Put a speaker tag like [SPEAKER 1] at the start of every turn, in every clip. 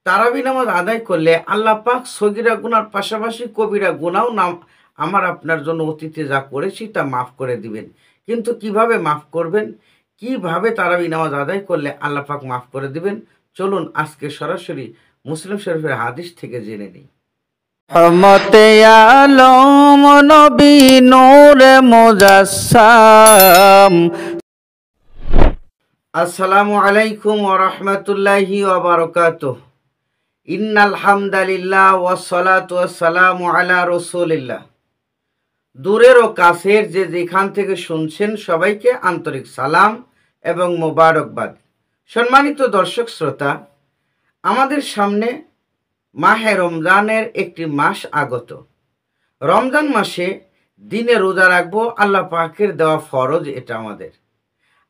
[SPEAKER 1] তারাবি নামাজ আদায় করলে আল্লাহ পাক সগীরা গুনার পাশাপাশি কবিরা গুনাও আমার আপনার জন্য অতীতে যা করেছি তা মাফ করে দিবেন। কিন্তু কিভাবে মাফ করবেন? কিভাবে তারাবি নামাজ আদায় করলে আল্লাহ পাক মাফ করে দিবেন? চলুন আজকে সরাসরি মুসলিম শরীফের হাদিস থেকে জেনে নিই।
[SPEAKER 2] রহমতে আলম নবী নূরে মুজাসসাম।
[SPEAKER 1] আসসালামু আলাইকুম ওয়া রাহমাতুল্লাহি ওয়া বারাকাতুহু। ইন্নাল হামদালিল্লাহ ওয়াসসালাতু ওয়াসসালামু আলা রাসূলিল্লাহ। দূরের ও কাছের যে যেখান থেকে শুনছেন সবাইকে আন্তরিক সালাম এবং মোবারকবাদ। সম্মানিত দর্শক শ্রোতা, আমাদের সামনে মাহে রমজানের একটি মাস আগত। রমজান মাসে দিনে রোজা রাখবো, আল্লাহ পাকের দেওয়া ফরজ এটা আমাদের।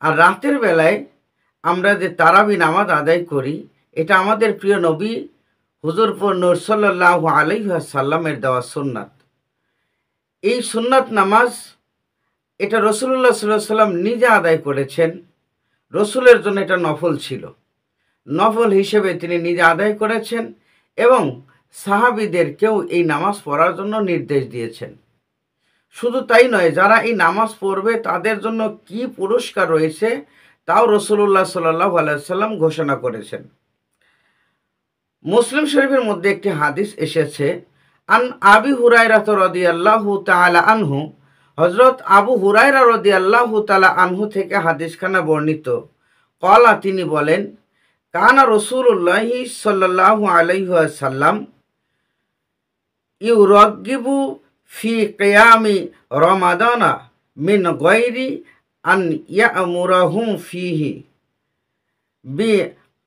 [SPEAKER 1] আর রাতের বেলায় আমরা যে তারাবি নামাজ আদায় করি, এটা আমাদের প্রিয় নবী হুজুরপুর নূর সাল্লাল্লাহু আলাইহি ওয়াসাল্লামের দেওয়া সুন্নাত। এই সুন্নাত নামাজ এটা রসুলুল্লাহ সাল্লাল্লাহু আলাইহি ওয়াসাল্লাম নিজে আদায় করেছেন। রসুলের জন্য এটা নফল ছিল, নফল হিসেবে তিনি নিজে আদায় করেছেন এবং সাহাবীদেরকেও এই নামাজ পড়ার জন্য নির্দেশ দিয়েছেন। শুধু তাই নয়, যারা এই নামাজ পড়বে তাদের জন্য কি পুরস্কার রয়েছে তাও রসুলুল্লাহ সাল্লাল্লাহু আলাইহি ওয়াসাল্লাম ঘোষণা করেছেন। মুসলিম শরীফের মধ্যে একটি হাদিস এসেছে, আন আবি হুরায়রা রাদিয়াল্লাহু তাআলা আনহু, হযরত আবু হুরায়রা রাদিয়াল্লাহু তাআলা আনহু থেকে হাদিসখানা বর্ণিত। ক্বালা, তিনি বলেন, কানা রাসূলুল্লাহি সাল্লাল্লাহু আলাইহি ওয়াসাল্লাম ইউরাগিবু ফি কিয়ামি রমাদানা মিন গায়রি আন ইয়ামুরাহুম ফিহি বি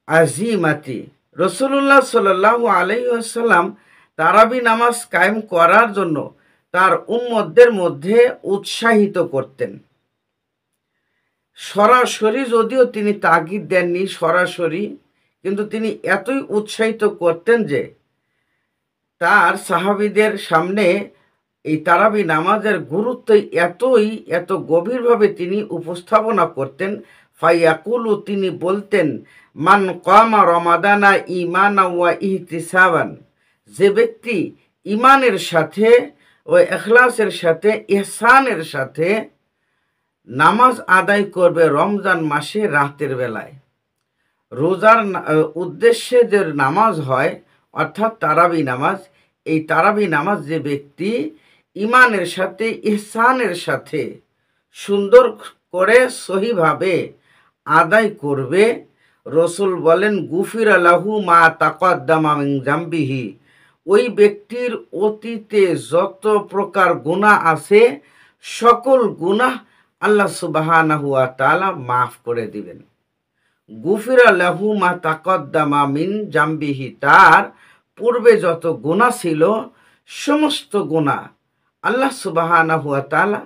[SPEAKER 1] আজিমাতি। রসুল্লাহ সাল্লাল্লাহু আলাইহি ওয়াসাল্লাম তারাবি নামাজ কায়েম করার জন্য তার উম্মতদের মধ্যে উৎসাহিত করতেন। সরাসরি যদিও তিনি তাগিদ দেননি সরাসরি, কিন্তু তিনি এতই উৎসাহিত করতেন যে তার সাহাবীদের সামনে এই তারাবি নামাজের গুরুত্ব এত গভীরভাবে তিনি উপস্থাপনা করতেন। ফায়াকুলু, তিনি বলতেন, মান কামা রমাদানা ঈমানা ওয়া ইহতিসাবান, যে ব্যক্তি ঈমানের সাথে ও ইখলাসের সাথে ইহসানের সাথে নামাজ আদায় করবে রমজান মাসে রাতের বেলায়। রোজার উদ্দেশ্যে যে নামাজ হয় অর্থাৎ তারাবি নামাজ, এই তারাবি নামাজ যে ব্যক্তি ঈমানের সাথে ইহসানের সাথে সুন্দর করে সহিভাবে আদায় করবে, রসুল বলেন, গুফিরা লাহু মা তাকদ্দামা মিন জামবিহি, ওই ব্যক্তির অতীতে যত প্রকার গুনাহ আছে সকল গুনাহ আল্লাহ সুবহানাহু ওয়া তাআলা মাফ করে দিবেন। গুফিরা লাহু মা তাকদ্দামা মিন জামবিহি, তার পূর্বে যত গুনাহ ছিল সমস্ত গুনাহ আল্লাহ সুবহানাহু ওয়া তাআলা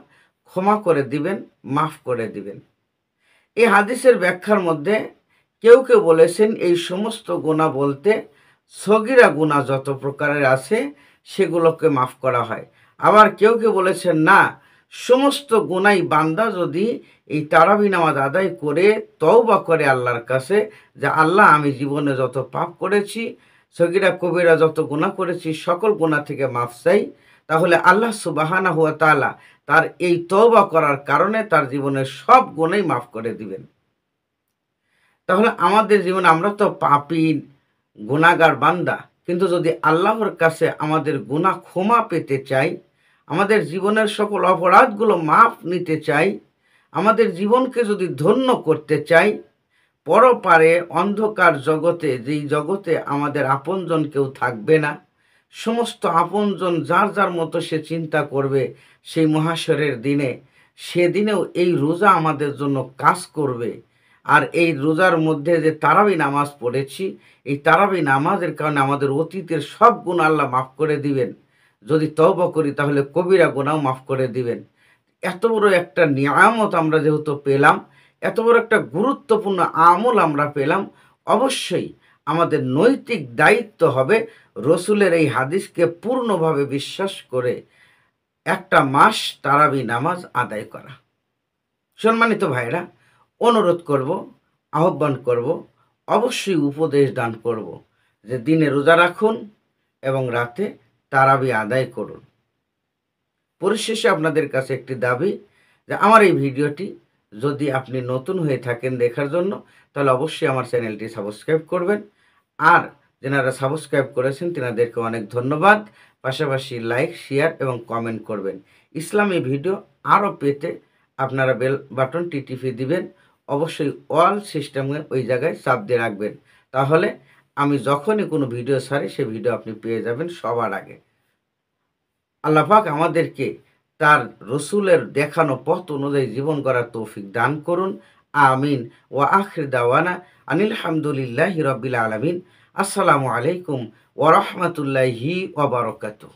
[SPEAKER 1] ক্ষমা করে দিবেন, মাফ করে দিবেন। এই হাদিসের ব্যাখ্যার মধ্যে কেউ কেউ বলেছেন এই সমস্ত গুনাহ বলতে সগীরা গুনাহ যত প্রকারের আছে সেগুলোকে মাফ করা হয়। আবার কেউ কেউ বলেছেন না, সমস্ত গুনাই বান্দা যদি এই তারাবি নামাজ আদায় করে তওবা করে আল্লাহর কাছে, যে আল্লাহ আমি জীবনে যত পাপ করেছি, সগীরা কবিরা যত গুনাহ করেছি সকল গুনাহ থেকে মাফ চাই, তাহলে আল্লাহ সুবহানাহু ওয়া তাআলা তার এই তওবা করার কারণে তার জীবনের সব গুনাহই মাফ করে দিবেন। তাহলে আমাদের জীবনে আমরা তো পাপী গুনাহগার বান্দা, কিন্তু যদি আল্লাহর কাছে আমাদের গুনাহ ক্ষমা পেতে চাই, আমাদের জীবনের সকল অপরাধগুলো মাফ নিতে চাই, আমাদের জীবনকে যদি ধন্য করতে চাই, পরপারে অন্ধকার জগতে, যেই জগতে আমাদের আপনজন কেউ থাকবে না, সমস্ত আপনজন যার যার মতো সে চিন্তা করবে, সেই মহাশরের দিনে, সেদিনেও এই রোজা আমাদের জন্য কাজ করবে। আর এই রোজার মধ্যে যে তারাবি নামাজ পড়েছি, এই তারাবি নামাজের কারণে আমাদের অতীতের সব গুনাহ আল্লাহ মাফ করে দিবেন। যদি তওবা করি তাহলে কবিরা গুনাহ মাফ করে দিবেন। এত বড় একটা নিয়ামত আমরা যেহেতু পেলাম, এত বড় একটা গুরুত্বপূর্ণ আমল আমরা পেলাম, অবশ্যই আমাদের নৈতিক দায়িত্ব হবে রসুলের এই হাদিসকে পূর্ণভাবে বিশ্বাস করে একটা মাস তারাবি নামাজ আদায় করা। সম্মানিত ভাইরা, অনুরোধ করব, আহ্বান করব, অবশ্যই উপদেশ দান করব, যে দিনে রোজা রাখুন এবং রাতে তারাবি আদায় করুন। পরিশেষে আপনাদের কাছে একটি দাবি যে আমার এই ভিডিওটি যদি আপনি নতুন হয়ে থাকেন দেখার জন্য, তাহলে অবশ্যই আমার চ্যানেলটি সাবস্ক্রাইব করবেন। আর যারা সাবস্ক্রাইব করেছেন তেনাদেরকে অনেক ধন্যবাদ। পাশাপাশি লাইক, শেয়ার এবং কমেন্ট করবেন। ইসলামী ভিডিও আরও পেতে আপনারা বেল বাটনটি টিপে দিবেন। অবশ্যই অল সিস্টেমে ওই জায়গায় চাপ দিয়ে রাখবেন, তাহলে আমি যখনই কোনো ভিডিও ছাড়ি সেই ভিডিও আপনি পেয়ে যাবেন সবার আগে। আল্লাহ পাক আমাদেরকে তার রসুলের দেখানো পথ অনুযায়ী জীবন করার তৌফিক দান করুন। আমিন। ওয়া আখির দাওয়ানা আনিল হামদুলিল্লাহি রাব্বিল আলামিন। আসসালামু আলাইকুম ওয়া রাহমাতুল্লাহি ওয়া বারাকাতুহু।